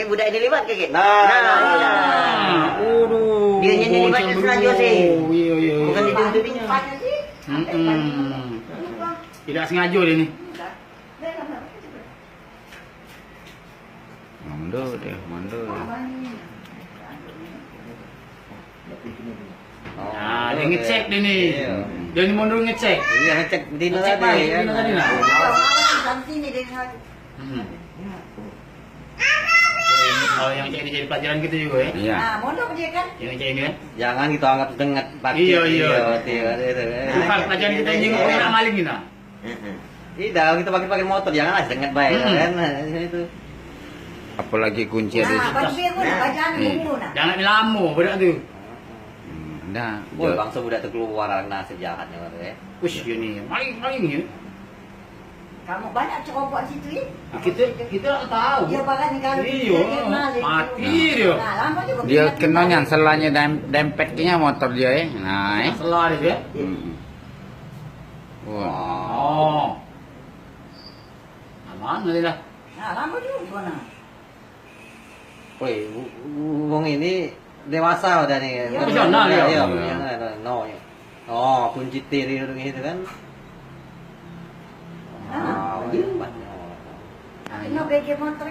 Budak ini lewat ke gitu. Waduh. Dia nyanyi lewat ke selanjutnya sih. Iya. Bukan di tutupinya. Tidak sengaja dia ni. Mandor dia, mandor. Nah, dia ngecek dia ni. Dia ni mundur ngecek. Iya ngecek Dino Ngecek tadi balik, kan. Dino tadi nak. Oh, yang cek ini jadi pelajaran kita juga ya. Iya. Nah, mondok dia kan. Yang cek ini kan. Jangan kita anggap dengat pakai. Iya. Itu. Bukan pelajaran kita ini orang maling kita. Tidak, kalau kita pakai motor janganlah dengat baik kan. Itu. Apalagi kunci ada. Nah, baju biru nak, bacaan bumbu nak. Jangan lama budak tu. Nah, Boy, bangsa budak tu keluar nasib jahatnya ya. Ush, dia ni maling ya. Kamu banyak cerobok situ ya. Kita tak tahu. Dia bahkan kalau Iya, mati dia. Nah, lama juga. dia kena yang selanya dempetnya motor dia Nah, Salah dia. Wah. Oh. Aman nanti lah. Nah, lama juga nah. Woi, wong ini dewasa udah nih. Profesional ya? Iya, no. Oh, kunci tiri gitu kan. Nah, Oh, iya, banyak. ini bagi motor